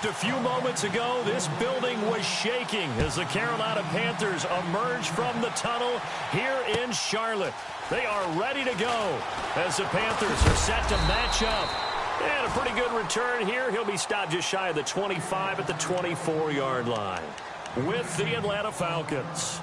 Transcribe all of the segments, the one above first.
Just a few moments ago, this building was shaking as the Carolina Panthers emerged from the tunnel here in Charlotte. They are ready to go as the Panthers are set to match up. And a pretty good return here. He'll be stopped just shy of the 25 at the 24-yard line with the Atlanta Falcons.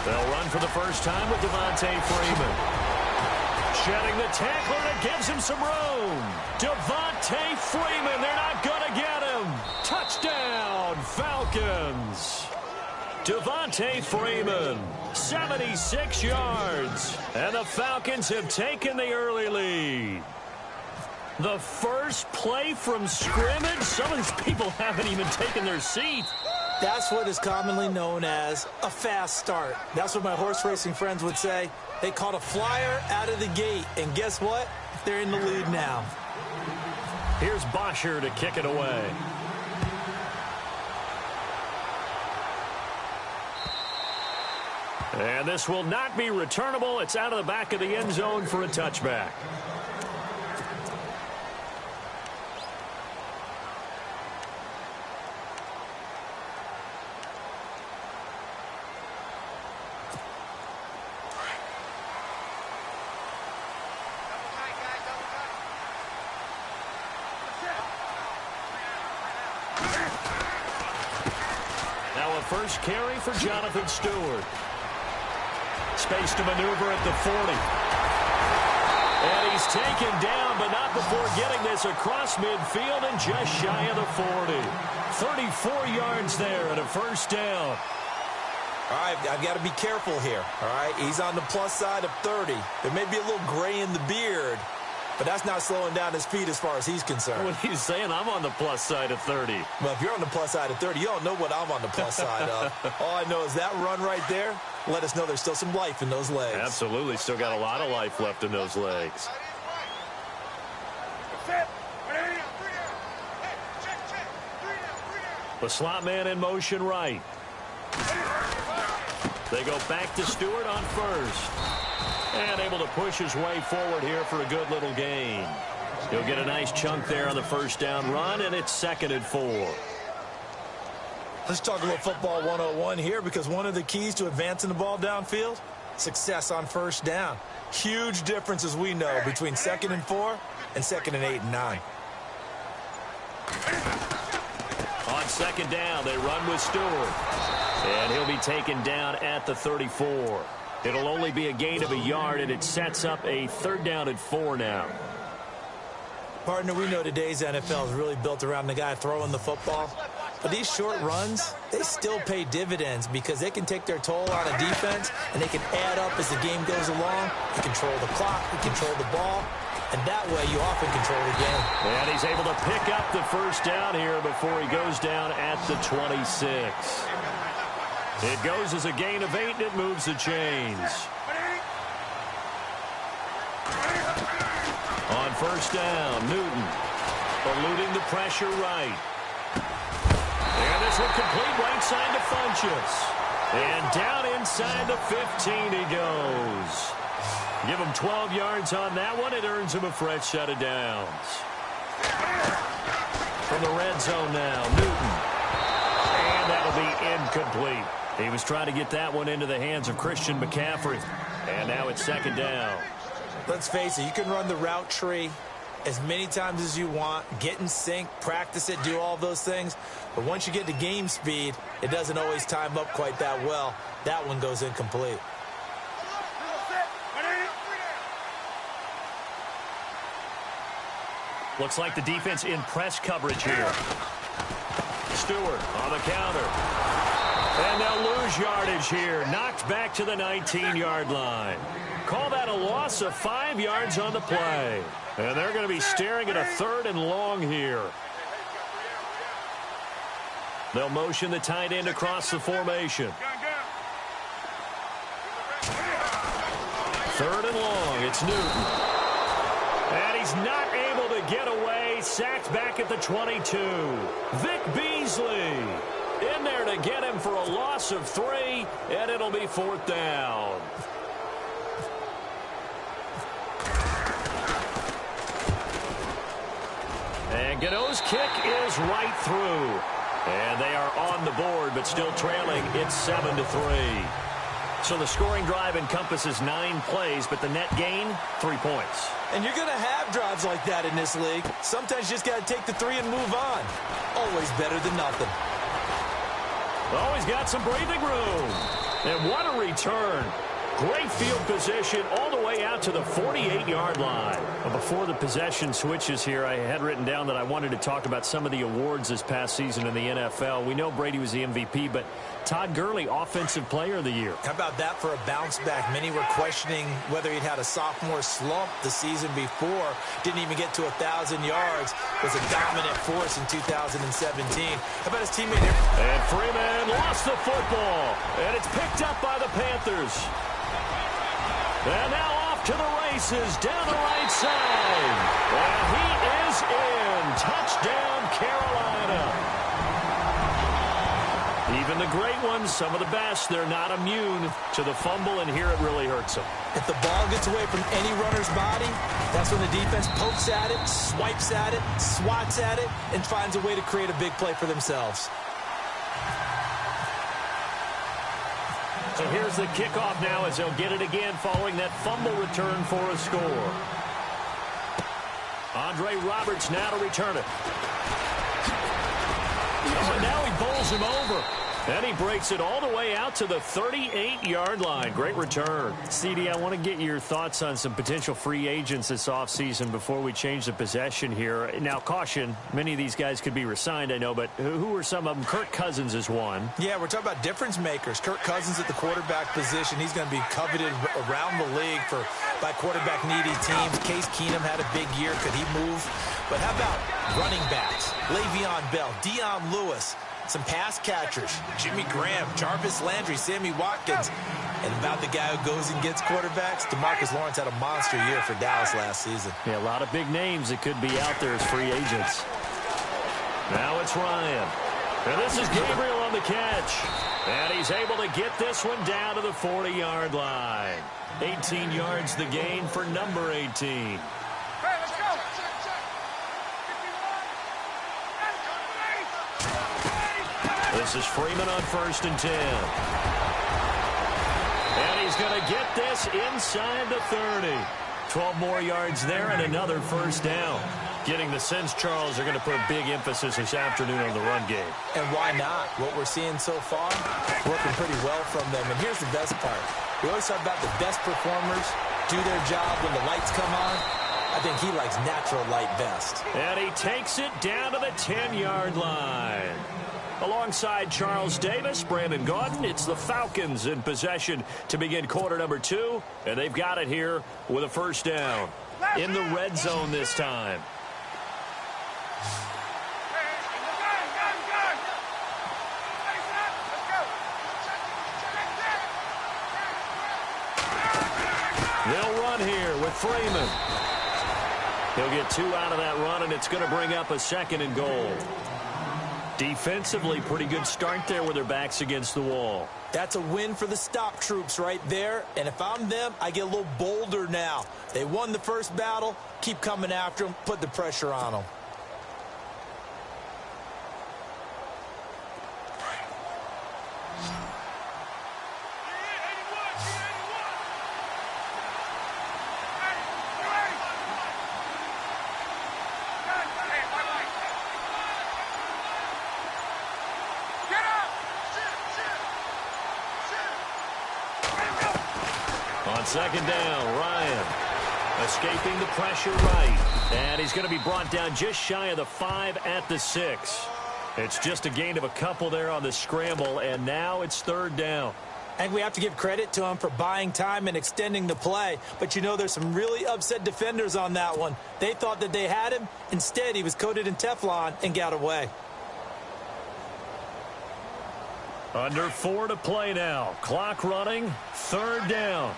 They'll run for the first time with Devontae Freeman. Shedding the tackler, and it gives him some room. Devontae Freeman, they're not going to get him. Touchdown, Falcons. Devontae Freeman, 76 yards. And the Falcons have taken the early lead. The first play from scrimmage. Some of these people haven't even taken their seat. That's what is commonly known as a fast start. That's what my horse racing friends would say. They caught a flyer out of the gate, and guess what? They're in the lead now. Here's Bosher to kick it away. And this will not be returnable. It's out of the back of the end zone for a touchback. First carry for Jonathan Stewart. Space to maneuver at the 40. And he's taken down, but not before getting this across midfield and just shy of the 40. 34 yards there and a first down. All right, I've got to be careful here. All right, he's on the plus side of 30. There may be a little gray in the beard, but that's not slowing down his feet as far as he's concerned. What he's saying, I'm on the plus side of 30. Well, if you're on the plus side of 30, you don't know what I'm on the plus side of. All I know is that run right there let us know there's still some life in those legs. Absolutely. Still got a lot of life left in those legs. The slot man in motion right. They go back to Stewart on first. And able to push his way forward here for a good little gain. He'll get a nice chunk there on the first down run, and it's 2nd and 4. Let's talk a little football 101 here, because one of the keys to advancing the ball downfield, success on first down. Huge difference, as we know, between 2nd and 4 and 2nd and 8 and 9. On 2nd down, they run with Stewart. And he'll be taken down at the 34. It'll only be a gain of a yard, and it sets up a 3rd down and 4 now. Partner, we know today's NFL is really built around the guy throwing the football. But these short runs, they still pay dividends because they can take their toll on a defense, and they can add up as the game goes along. You control the clock, you control the ball, and that way you often control the game. And he's able to pick up the first down here before he goes down at the 26. It goes as a gain of 8, and it moves the chains. On first down, Newton eluding the pressure right. And this will complete right side to Funchess. And down inside the 15 he goes. Give him 12 yards on that one. It earns him a fresh set of downs. From the red zone now, Newton. And that'll be incomplete. He was trying to get that one into the hands of Christian McCaffrey. And now it's 2nd down. Let's face it, you can run the route tree as many times as you want, get in sync, practice it, do all those things. But once you get to game speed, it doesn't always time up quite that well. That one goes incomplete. Looks like the defense in press coverage here. Stewart on the counter. And they'll lose yardage here. Knocked back to the 19-yard line. Call that a loss of 5 yards on the play. And they're going to be staring at a 3rd and long here. They'll motion the tight end across the formation. 3rd and long. It's Newton. And he's not able get away. Sacked back at the 22. Vic Beasley in there to get him for a loss of 3, and it'll be 4th down. And Gano's kick is right through. And they are on the board, but still trailing. It's 7-3. So the scoring drive encompasses 9 plays, but the net gain, 3 points. And you're going to have drives like that in this league. Sometimes you just got to take the 3 and move on. Always better than nothing. Always got some breathing room. And what a return. Great field position all the way out to the 48-yard line. Well, before the possession switches here, I had written down that I wanted to talk about some of the awards this past season in the NFL. We know Brady was the MVP, but Todd Gurley, Offensive Player of the Year. How about that for a bounce back? Many were questioning whether he'd had a sophomore slump the season before. Didn't even get to 1,000 yards. Was a dominant force in 2017. How about his teammate here? And Freeman lost the football. And it's picked up by the Panthers. And now off to the races down the right side. And he is in. Touchdown, Carolina. Even the great ones, some of the best, they're not immune to the fumble, and here it really hurts them. If the ball gets away from any runner's body, that's when the defense pokes at it, swipes at it, swats at it, and finds a way to create a big play for themselves. So here's the kickoff now as they'll get it again following that fumble return for a score. Andre Roberts now to return it. And now he bowls him over. And he breaks it all the way out to the 38-yard line. Great return. CD, I want to get your thoughts on some potential free agents this offseason before we change the possession here. Now, caution, many of these guys could be re-signed, I know, but who are some of them? Kirk Cousins is one. Yeah, we're talking about difference makers. Kirk Cousins at the quarterback position. He's going to be coveted around the league by quarterback-needy teams. Case Keenum had a big year. Could he move? But how about running backs? Le'Veon Bell, Dion Lewis, some pass catchers, Jimmy Graham, Jarvis Landry, Sammy Watkins. And about the guy who goes and gets quarterbacks, DeMarcus Lawrence had a monster year for Dallas last season. Yeah, a lot of big names that could be out there as free agents. Now it's Ryan. And this is Gabriel on the catch. And he's able to get this one down to the 40-yard line. 18 yards the gain for number 18. This is Freeman on 1st and 10. And he's going to get this inside the 30. 12 more yards there and another first down. Getting the sense, Charles, are going to put a big emphasis this afternoon on the run game. And why not? What we're seeing so far, working pretty well from them. And here's the best part. We always talk about the best performers do their job when the lights come on. I think he likes natural light best. And he takes it down to the 10-yard line. Alongside Charles Davis, Brandon Gaudin, it's the Falcons in possession to begin quarter number 2. And they've got it here with a first down. In the red zone this time. They'll run here with Freeman. He'll get 2 out of that run, and it's going to bring up a 2nd and goal. Defensively, pretty good start there with their backs against the wall. That's a win for the stop troops right there. And if I'm them, I get a little bolder now. They won the first battle. Keep coming after them. Put the pressure on them. On 2nd down, Ryan escaping the pressure right. And he's going to be brought down just shy of the 5 at the 6. It's just a gain of a couple there on the scramble, and now it's 3rd down. And we have to give credit to him for buying time and extending the play. But, you know, there's some really upset defenders on that one. They thought that they had him. Instead, he was coated in Teflon and got away. Under 4 to play now. Clock running. 3rd down.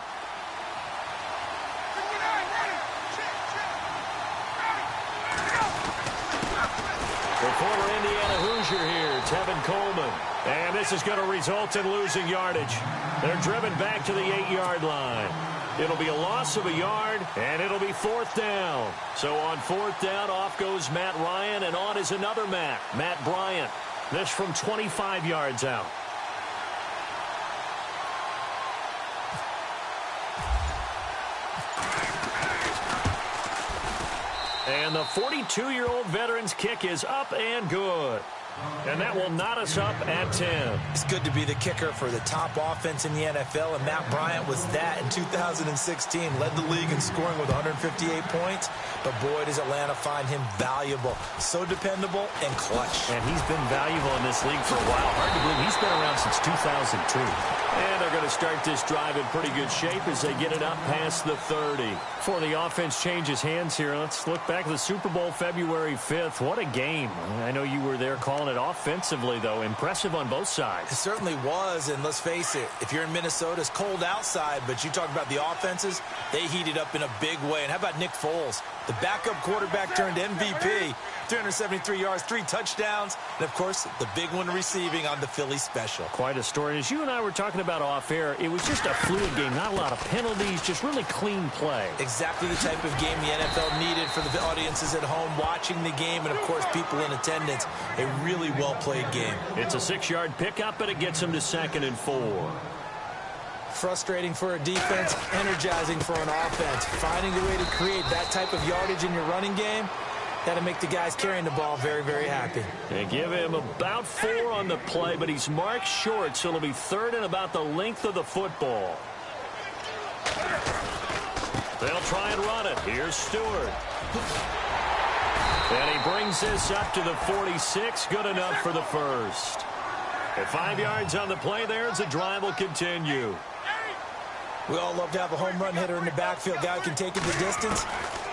The former Indiana Hoosier here, Tevin Coleman. And this is going to result in losing yardage. They're driven back to the 8-yard line. It'll be a loss of a yard, and it'll be 4th down. So on 4th down, off goes Matt Ryan, and on is another Matt Bryant. This from 25 yards out. And the 42-year-old veteran's kick is up and good. And that will knot us up at 10. It's good to be the kicker for the top offense in the NFL, and Matt Bryant was that in 2016. Led the league in scoring with 158 points, but boy, does Atlanta find him valuable. So dependable and clutch. And he's been valuable in this league for a while. Hard to believe he's been around since 2002. And they're going to start this drive in pretty good shape as they get it up past the 30. Before the offense changes hands here, let's look back at the Super Bowl February 5th. What a game. I know you were there calling it offensively, though. Impressive on both sides. It certainly was, and let's face it, if you're in Minnesota, it's cold outside, but you talk about the offenses, they heated up in a big way. And how about Nick Foles? The backup quarterback turned MVP, 373 yards, 3 touchdowns, and, of course, the big one receiving on the Philly special. Quite a story. As you and I were talking about off air, it was just a fluid game, not a lot of penalties, just really clean play. Exactly the type of game the NFL needed for the audiences at home watching the game, and, of course, people in attendance. A really well-played game. It's a 6-yard pickup, and it gets them to 2nd and 4. Frustrating for a defense, energizing for an offense. Finding a way to create that type of yardage in your running game, that'll make the guys carrying the ball very, very happy. They give him about 4 on the play, but he's marked short, so it'll be 3rd and about the length of the football. They'll try and run it. Here's Stewart. And he brings this up to the 46. Good enough for the first. At 5 yards on the play there as the drive will continue. We all love to have a home run hitter in the backfield. Guy who can take it the distance.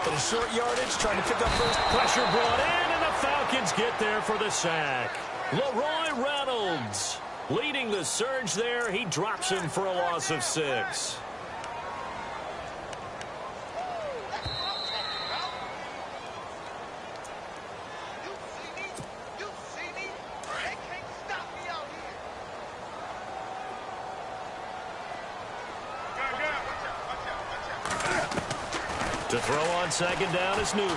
But a short yardage, trying to pick up first. Pressure brought in, and the Falcons get there for the sack. Leroy Reynolds leading the surge there. He drops him for a loss of 6. To throw on 2nd down is Newton.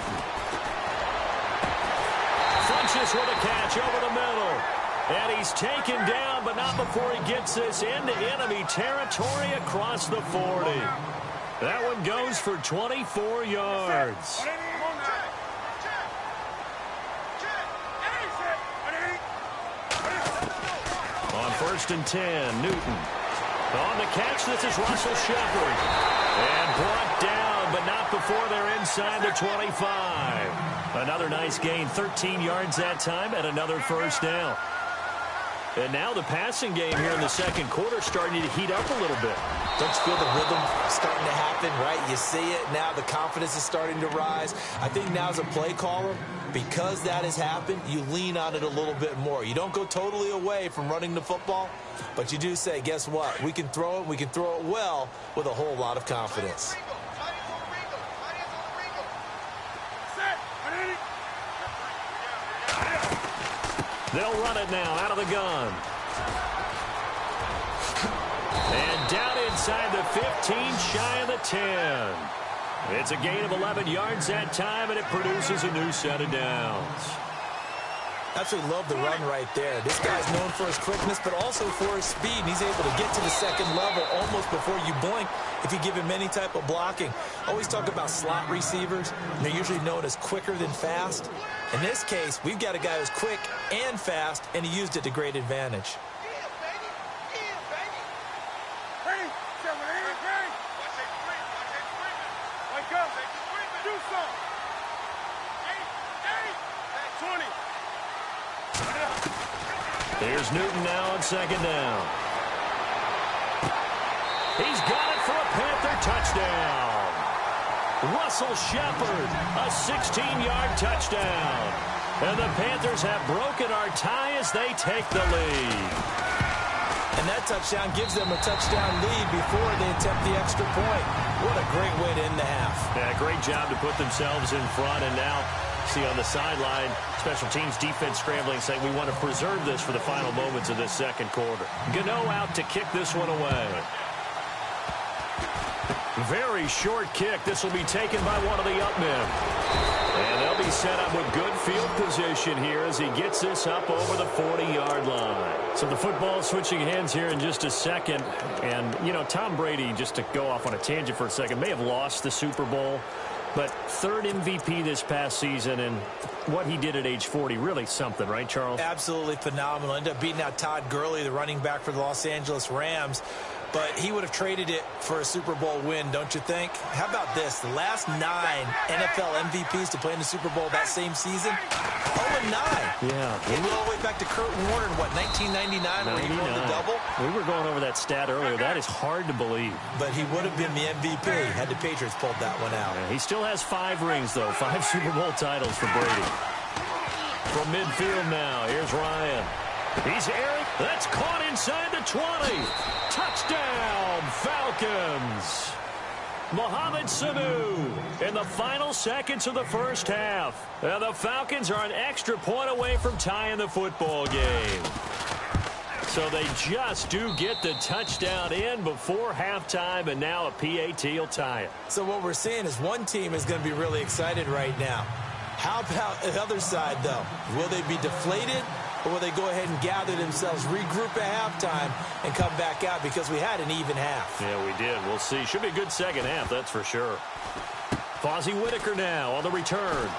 Funches with a catch over the middle. And he's taken down, but not before he gets this into enemy territory across the 40. That one goes for 24 yards. On 1st and 10, Newton. On the catch, this is Russell Shepard. And brought down, but not before they're inside the 25. Another nice gain, 13 yards that time, and another 1st down. And now the passing game here in the 2nd quarter starting to heat up a little bit. Don't you feel the rhythm starting to happen, right? You see it now. The confidence is starting to rise. I think now as a play caller, because that has happened, you lean on it a little bit more. You don't go totally away from running the football, but you do say, guess what? We can throw it. We can throw it well with a whole lot of confidence. They'll run it now out of the gun. And down inside the 15, shy of the 10. It's a gain of 11 yards that time, and it produces a new set of downs. Absolutely love the run right there. This guy's known for his quickness, but also for his speed. And he's able to get to the 2nd level almost before you blink if you give him any type of blocking. Always talk about slot receivers. And they're usually known as quicker than fast. In this case, we've got a guy who's quick and fast, and he used it to great advantage. Here's Newton now on 2nd down. He's got it for a Panther touchdown. Russell Shepard, a 16-yard touchdown. And the Panthers have broken our tie as they take the lead. And that touchdown gives them a touchdown lead before they attempt the extra point. What a great way to end the half. Yeah, great job to put themselves in front, and now see on the sideline, special teams defense scrambling, saying we want to preserve this for the final moments of this second quarter. Gano out to kick this one away. Very short kick. This will be taken by one of the up men. And they'll be set up with good field position here as he gets this up over the 40-yard line. So the football switching hands here in just a second. And, you know, Tom Brady, just to go off on a tangent for a second, may have lost the Super Bowl. But third MVP this past season, and what he did at age 40, really something, right, Charles? Absolutely phenomenal. Ended up beating out Todd Gurley, the running back for the Los Angeles Rams. But he would have traded it for a Super Bowl win, don't you think? How about this? The last 9 NFL MVPs to play in the Super Bowl that same season, 0-9. Yeah. He went all the way back to Kurt Warner in, what, 1999 where he won the double? We were going over that stat earlier. That is hard to believe. But he would have been the MVP had the Patriots pulled that one out. Yeah, he still has 5 rings, though. 5 Super Bowl titles for Brady. From midfield now, here's Ryan. He's airing. That's caught inside the 20. Touchdown, Falcons. Mohamed Sanu in the final seconds of the first half. And the Falcons are an extra point away from tying the football game. So they just do get the touchdown in before halftime, and now a PAT will tie it. So what we're seeing is one team is going to be really excited right now. How about the other side, though? Will they be deflated? Or will they go ahead and gather themselves, regroup at halftime, and come back out because we had an even half? Yeah, we did. We'll see. Should be a good second half, that's for sure. Fozzie Whitaker now on the return.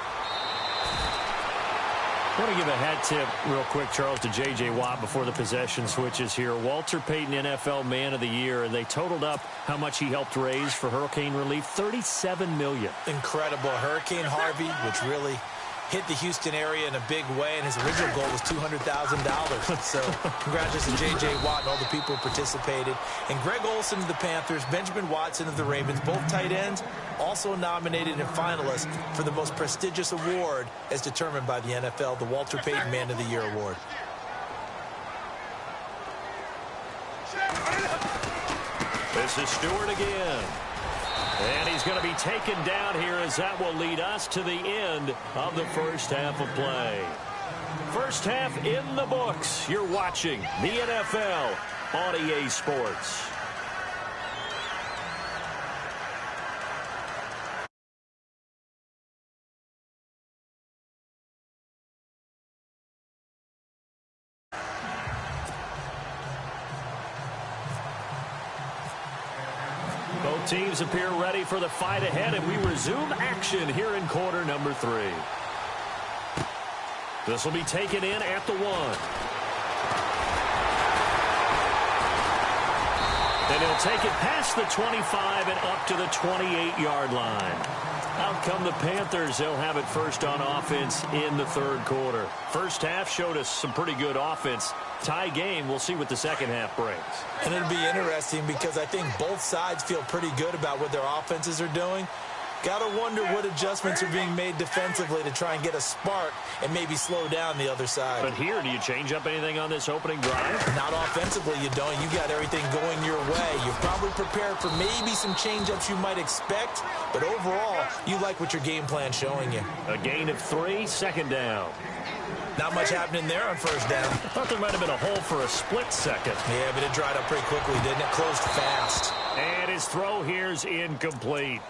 I want to give a hat tip real quick, Charles, to J.J. Watt before the possession switches here. Walter Payton, NFL Man of the Year, and they totaled up how much he helped raise for hurricane relief, $37 million. Incredible. Hurricane Harvey, which really hit the Houston area in a big way, and his original goal was $200,000. So congratulations to J.J. Watt and all the people who participated. And Greg Olsen of the Panthers, Benjamin Watson of the Ravens, both tight ends, also nominated and finalists for the most prestigious award as determined by the NFL, the Walter Payton Man of the Year Award. This is Stewart again. And he's going to be taken down here as that will lead us to the end of the first half of play. First half in the books. You're watching the NFL on EA Sports. Both teams appear ready for the fight ahead, and we resume action here in quarter number 3. This will be taken in at the 1. And he'll take it past the 25 and up to the 28-yard line. Out come the Panthers. They'll have it first on offense in the third quarter. First half showed us some pretty good offense. Tie game. We'll see what the second half brings. And it'll be interesting because I think both sides feel pretty good about what their offenses are doing. Got to wonder what adjustments are being made defensively to try and get a spark and maybe slow down the other side. But here, do you change up anything on this opening drive? Not offensively, you don't. You got everything going your way. You're probably prepared for maybe some change-ups you might expect, but overall, you like what your game plan's showing you. A gain of 3, second down. Not much happening there on first down. I thought there might have been a hole for a split second. Yeah, but it dried up pretty quickly, didn't it? Closed fast. And his throw here's incomplete.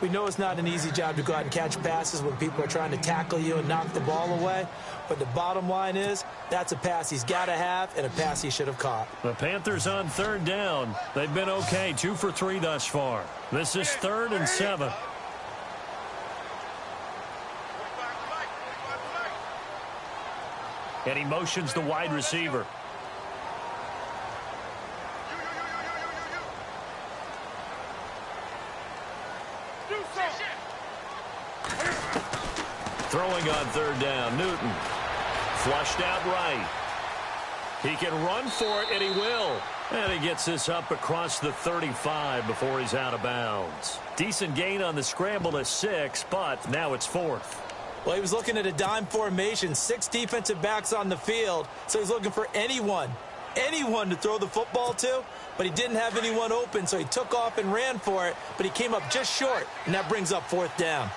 We know it's not an easy job to go out and catch passes when people are trying to tackle you and knock the ball away. But the bottom line is, that's a pass he's got to have and a pass he should have caught. The Panthers on third down. They've been okay, 2 for 3 thus far. This is 3rd and 7. And he motions the wide receiver. Throwing on third down, Newton. Flushed out right. He can run for it, and he will. And he gets this up across the 35 before he's out of bounds. Decent gain on the scramble to 6, but now it's 4th. Well, he was looking at a dime formation, 6 defensive backs on the field, so he's looking for anyone to throw the football to, but he didn't have anyone open, so he took off and ran for it, but he came up just short, and that brings up 4th down.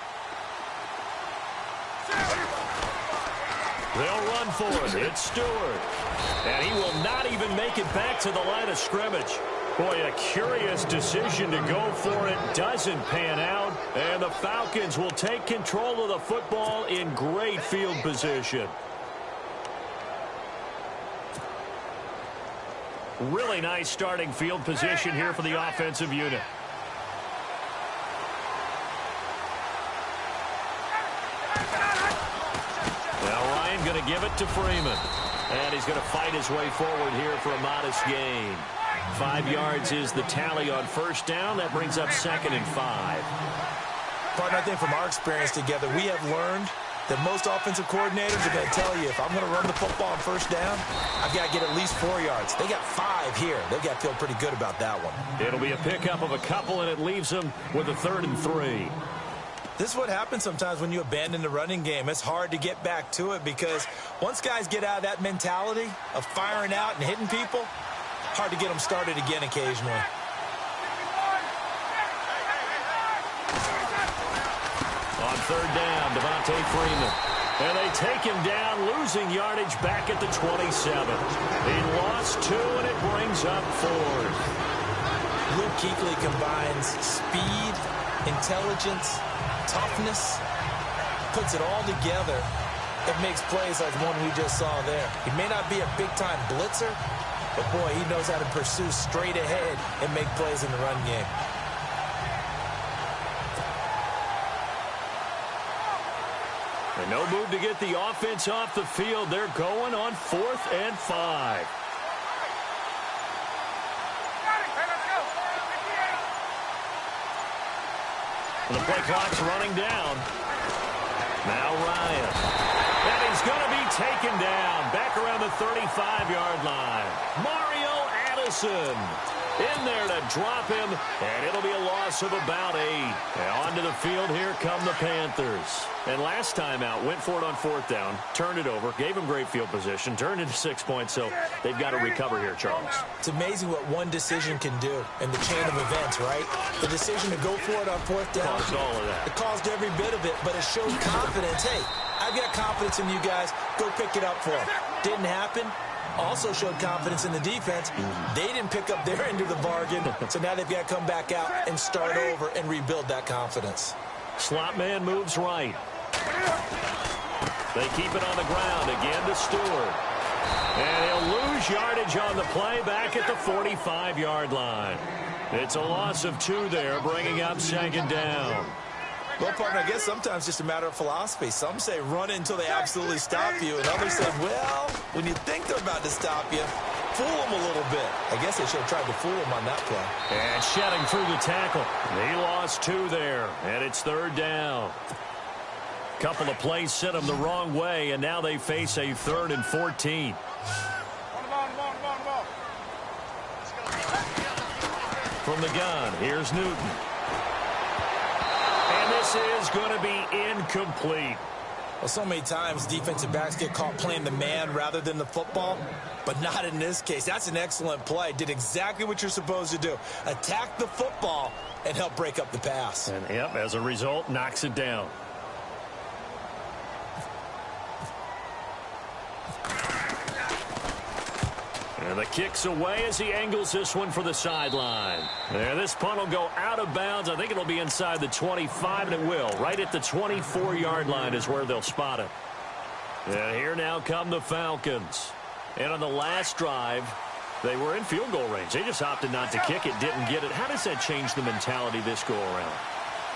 They'll run for it. It's Stewart. And he will not even make it back to the line of scrimmage. Boy, a curious decision to go for it. Doesn't pan out. And the Falcons will take control of the football in great field position. Really nice starting field position here for the offensive unit. Now Ryan going to give it to Freeman. And he's going to fight his way forward here for a modest gain. 5 yards is the tally on first down. That brings up 2nd and 5. Partner, I think from our experience together, we have learned that most offensive coordinators are going to tell you, if I'm going to run the football on first down, I've got to get at least 4 yards. They got 5 here. They've got to feel pretty good about that one. It'll be a pickup of a couple, and it leaves them with a 3rd and 3. This is what happens sometimes when you abandon the running game. It's hard to get back to it because once guys get out of that mentality of firing out and hitting people, hard to get them started again occasionally. On 3rd down, Devontae Freeman. And they take him down, losing yardage back at the 27. He lost 2, and it brings up 4th. Luke Kuechly combines speed, intelligence, toughness, puts it all together. It makes plays like one we just saw there. He may not be a big-time blitzer, but, boy, he knows how to pursue straight ahead and make plays in the run game. And no move to get the offense off the field. They're going on 4th and 5. And the play clock's running down. Now Ryan. And he's going to be taken down back around the 35-yard line. Mario Addison in there to drop him, and it'll be a loss of about 8. And onto the field, here come the Panthers. And last time out, went for it on 4th down, turned it over, gave him great field position, turned into 6 points, so they've got to recover here, Charles. It's amazing what one decision can do in the chain of events, right? The decision to go for it on 4th down. Caused all of that. It caused every bit of it, but it showed confidence. Hey, I've got confidence in you guys. Go pick it up for them. Didn't happen. Also showed confidence in the defense. They didn't pick up their end of the bargain, so now they've got to come back out and start over and rebuild that confidence. Slot man moves right. They keep it on the ground again to Stewart. And he'll lose yardage on the play back at the 45-yard line. It's a loss of 2 there, bringing up 2nd down. Well, partner, I guess sometimes it's just a matter of philosophy. Some say run it until they absolutely stop you, and others say, well, when you think they're about to stop you, fool them a little bit. I guess they should have tried to fool them on that play. And shedding through the tackle. He lost 2 there, and it's 3rd down. Couple of plays sent them the wrong way, and now they face a 3rd and 14. From the gun, here's Newton. And this is going to be incomplete. Well, so many times defensive backs get caught playing the man rather than the football, but not in this case. That's an excellent play. Did exactly what you're supposed to do. Attack the football and help break up the pass. And, yep, as a result, knocks it down. And the kick's away as he angles this one for the sideline. And this punt will go out of bounds. I think it'll be inside the 25, and it will. Right at the 24-yard line is where they'll spot it. And here now come the Falcons. And on the last drive, they were in field goal range. They just opted not to kick it, didn't get it. How does that change the mentality this go-around?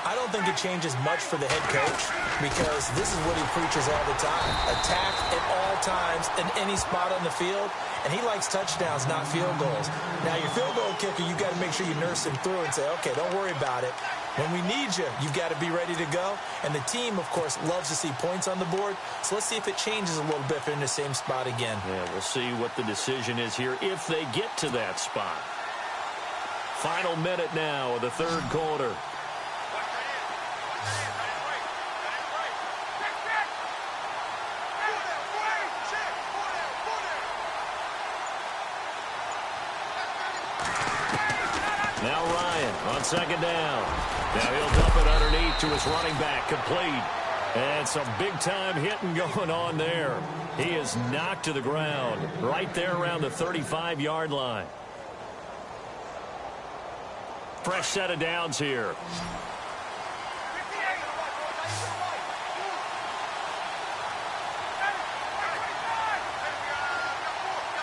I don't think it changes much for the head coach because this is what he preaches all the time. Attack at all times in any spot on the field, and he likes touchdowns, not field goals. Now, your field goal kicker, you've got to make sure you nurse him through and say, okay, don't worry about it. When we need you, you've got to be ready to go. And the team, of course, loves to see points on the board. So let's see if it changes a little bit if they're in the same spot again. Yeah, we'll see what the decision is here if they get to that spot. Final minute now of the 3rd quarter. Now Ryan on 2nd down. Now he'll dump it underneath to his running back, complete. And some big-time hitting going on there. He is knocked to the ground right there around the 35-yard line. Fresh set of downs here.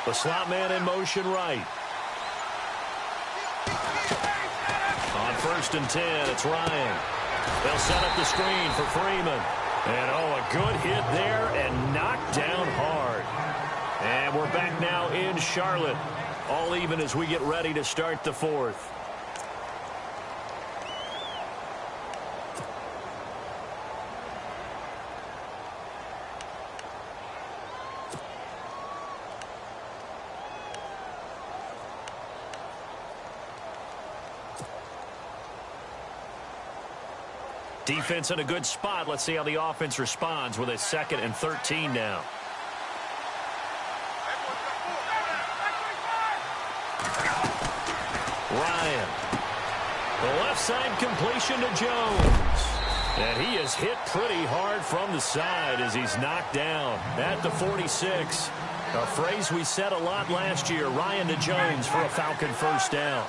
The slot man in motion right. On 1st and 10, it's Ryan. They'll set up the screen for Freeman. And, a good hit there and knocked down hard. And we're back now in Charlotte. All even as we get ready to start the 4th. Defense in a good spot. Let's see how the offense responds with a 2nd and 13 now. Ryan. The left side completion to Jones. And he is hit pretty hard from the side as he's knocked down at the 46. A phrase we said a lot last year. Ryan to Jones for a Falcon first down.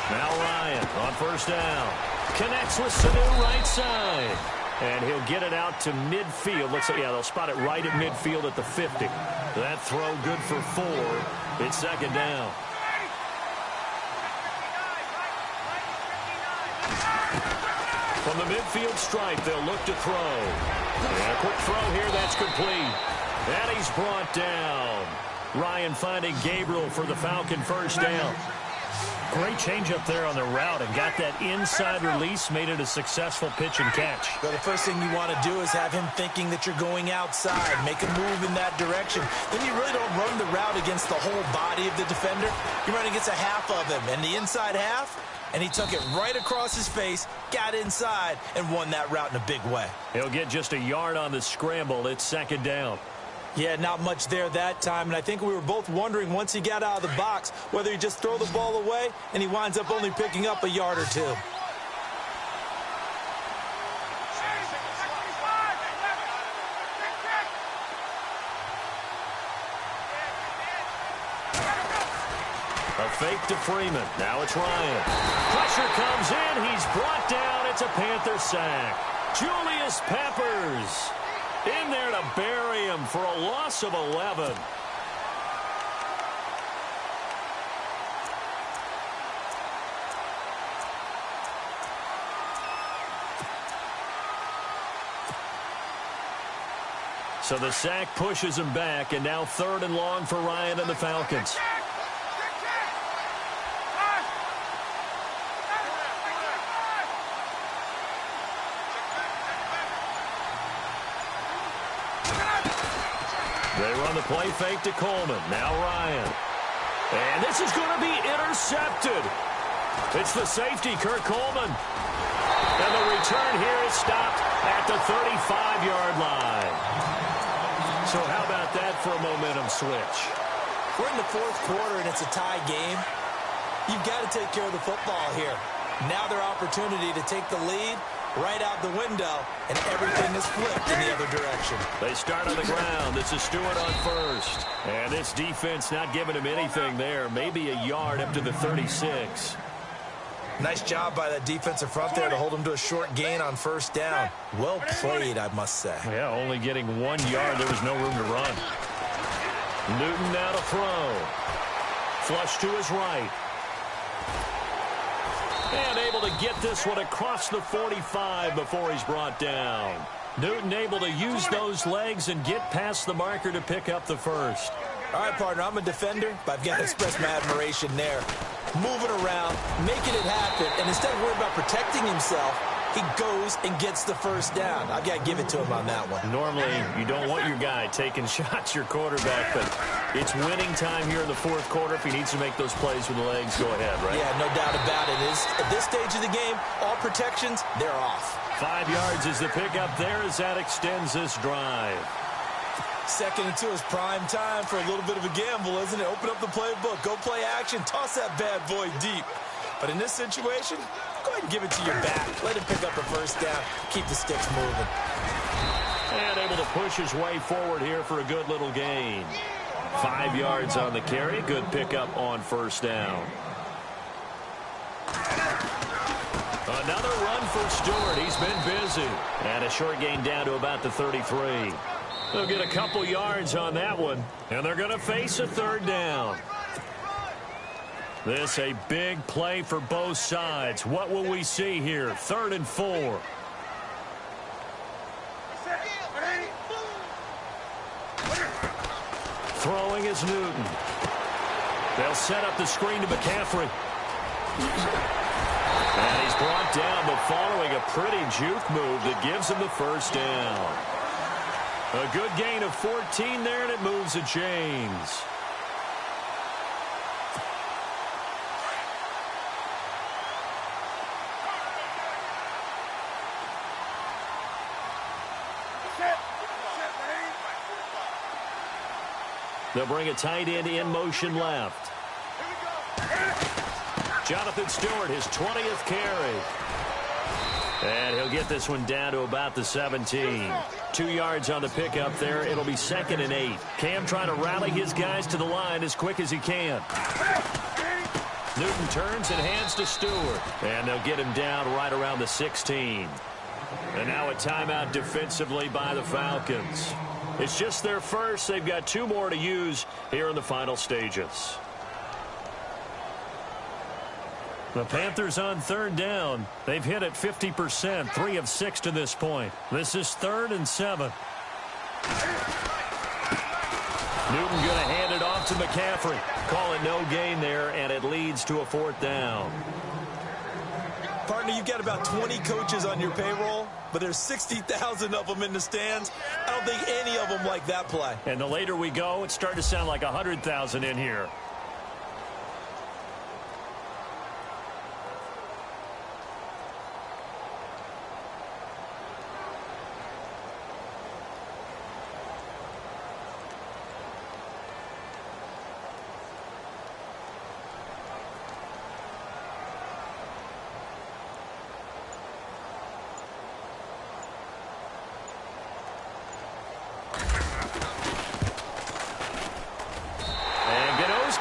Now Ryan on 1st down. Connects with Sanu right side. And he'll get it out to midfield. Looks like, they'll spot it right at midfield at the 50. That throw good for 4. It's 2nd down. From the midfield stripe, they'll look to throw. And a quick throw here, that's complete. And he's brought down. Ryan finding Gabriel for the Falcon first down. Great change up there on the route and got that inside release, made it a successful pitch and catch. Well, the first thing you want to do is have him thinking that you're going outside, make a move in that direction. Then you really don't run the route against the whole body of the defender. You run against a half of him, and the inside half, and he took it right across his face, got inside, and won that route in a big way. He'll get just a yard on the scramble. It's 2nd down. Yeah, not much there that time, and I think we were both wondering once he got out of the box whether he'd just throw the ball away, and he winds up only picking up a yard or 2. A fake to Freeman. Now it's Ryan. Pressure comes in. He's brought down. It's a Panther sack. Julius Peppers in there to bury him for a loss of 11. So the sack pushes him back, and now 3rd and long for Ryan and the Falcons. They run the play fake to Coleman. Now Ryan. And this is going to be intercepted. It's the safety, Kurt Coleman. And the return here is stopped at the 35-yard line. So how about that for a momentum switch? We're in the 4th quarter, and it's a tie game. You've got to take care of the football here. Now their opportunity to take the lead right out the window, and everything is flipped in the other direction. They start on the ground. This is Stewart on 1st. And this defense not giving him anything there. Maybe a yard up to the 36. Nice job by that defensive front there to hold him to a short gain on 1st down. Well played, I must say. Yeah, only getting 1 yard. There was no room to run. Newton now to throw. Flush to his right. And able to get this one across the 45 before he's brought down. Newton able to use those legs and get past the marker to pick up the 1st. All right, partner, I'm a defender, but I've got to express my admiration there. Moving around, making it happen, and instead of worrying about protecting himself, he goes and gets the 1st down. I've got to give it to him on that one. Normally, you don't want your guy taking shots, your quarterback, but it's winning time here in the 4th quarter. If he needs to make those plays with the legs, go ahead, right? Yeah, no doubt about it. At this stage of the game, all protections, they're off. 5 yards is the pickup there as that extends this drive. 2nd and 2 is prime time for a little bit of a gamble, isn't it? Open up the playbook, go play action, toss that bad boy deep. But in this situation, go ahead and give it to your back. Let him pick up a first down. Keep the sticks moving. And able to push his way forward here for a good little gain. 5 yards on the carry. Good pickup on first down. Another run for Stewart. He's been busy. And a short gain down to about the 33. They'll get a couple yards on that one. And they're going to face a third down. This a big play for both sides. What will we see here? 3rd and 4. Throwing is Newton. They'll set up the screen to McCaffrey. And he's brought down, but following a pretty juke move that gives him the first down. A good gain of 14 there, and it moves the chains. They'll bring a tight end in motion left. Jonathan Stewart, his 20th carry. And he'll get this one down to about the 17. 2 yards on the pickup there. It'll be 2nd and 8. Cam trying to rally his guys to the line as quick as he can. Newton turns and hands to Stewart. And they'll get him down right around the 16. And now a timeout defensively by the Falcons. It's just their first. They've got 2 more to use here in the final stages. The Panthers on 3rd down. They've hit it 50%, 3 of 6 to this point. This is 3rd and 7. Newton going to hand it off to McCaffrey. Call it no gain there, and it leads to a 4th down. Partner, you've got about 20 coaches on your payroll, but there's 60,000 of them in the stands. I don't think any of them like that play. And the later we go, it's starting to sound like 100,000 in here.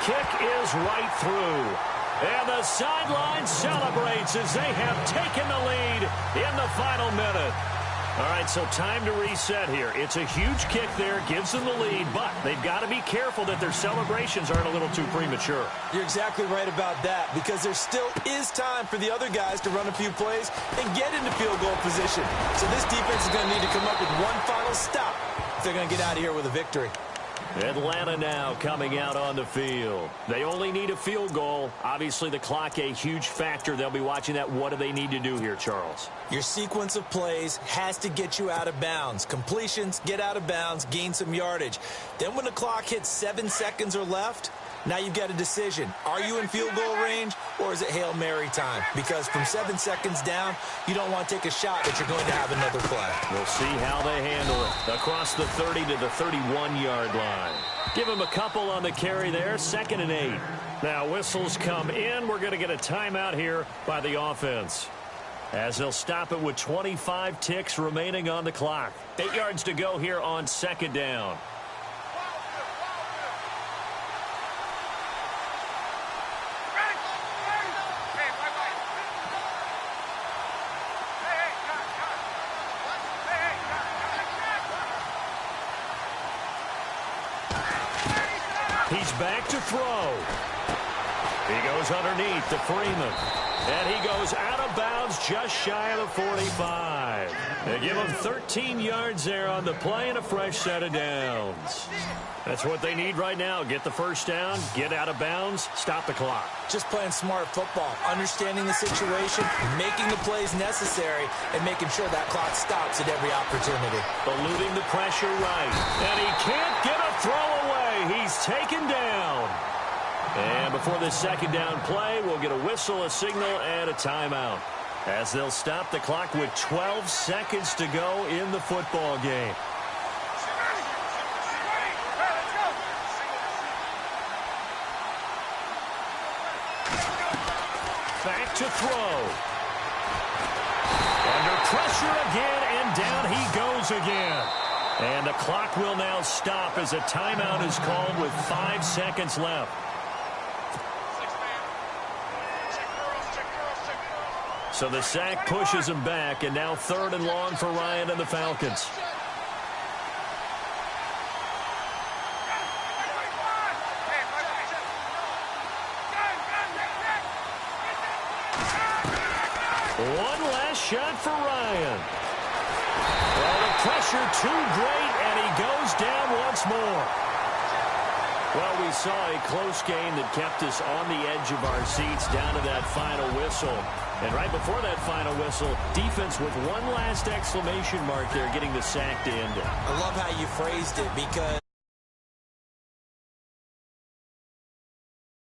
Kick is right through. And the sideline celebrates as they have taken the lead in the final minute. All right, so time to reset here. It's a huge kick there, gives them the lead, but they've got to be careful that their celebrations aren't a little too premature. You're exactly right about that, because there still is time for the other guys to run a few plays and get into field goal position. So this defense is going to need to come up with one final stop if they're going to get out of here with a victory. Atlanta now coming out on the field. They only need a field goal. Obviously, the clock a huge factor. They'll be watching that. What do they need to do here, Charles? Your sequence of plays has to get you out of bounds. Completions, get out of bounds, gain some yardage. Then when the clock hits 7 seconds or left, now you've got a decision. Are you in field goal range, or is it Hail Mary time? Because from 7 seconds down, you don't want to take a shot that you're going to have another play. We'll see how they handle it. Across the 30 to the 31-yard line. Give them a couple on the carry there. 2nd and 8. Now whistles come in. We're going to get a timeout here by the offense, as they'll stop it with 25 ticks remaining on the clock. 8 yards to go here on 2nd down. He's back to throw. He goes underneath to Freeman. And he goes out of bounds just shy of the 45. They give him 13 yards there on the play and a fresh set of downs. That's what they need right now. Get the first down, get out of bounds, stop the clock. Just playing smart football, understanding the situation, making the plays necessary, and making sure that clock stops at every opportunity. Eluding the pressure right. And he can't get a throw away. He's taken down. And before this 2nd down play, we'll get a whistle, a signal, and a timeout, as they'll stop the clock with 12 seconds to go in the football game. Back to throw. pressure again, and down he goes again. And the clock will now stop as a timeout is called with 5 seconds left. So the sack pushes him back, and now 3rd and long for Ryan and the Falcons. One last shot for Ryan. Well, the pressure too great, and he goes down once more. Well, we saw a close game that kept us on the edge of our seats down to that final whistle. And right before that final whistle, defense with one last exclamation mark there, getting the sack to end it. I love how you phrased it, because